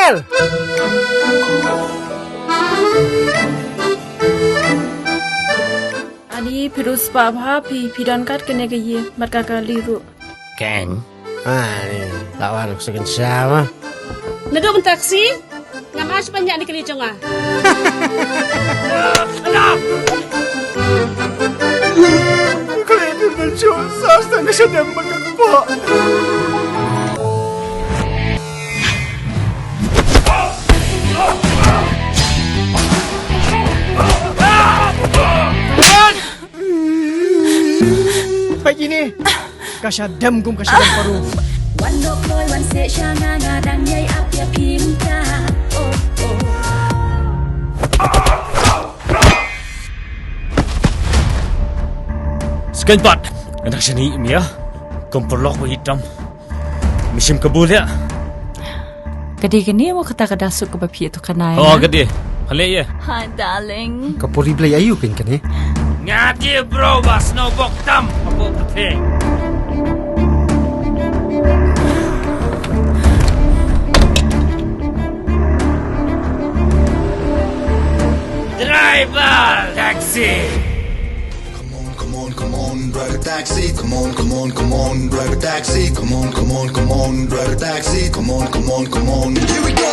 Kel. Ani Pirus Papa Pidan kat kene ke ye mat kakali ru. Kang. Ni lawan sekian siapa? Nagawang taxi? Nga mas pa niya ni Kalidyo nga. Kalidyo na Diyos, saan ka siya nang magkakapa? Baik ini, kasyadam kum kasyadam paru. One look boy, one say shana na dan yay up ya pinta. Oh oh. Sekian pat. Anak sini Mia. Komporlok hitam. Misim kabul ya. Kadi kene mo kata kada su ko papi to kanai. Oh gede. Hale ya. Hi darling. Kapuri belai ayu kan kan Ngati bro bas no boktam. Apa pete. Driver taxi. Come on, drive a taxi. Come on, drive a taxi. Come on, drive a taxi. Come on, here we go.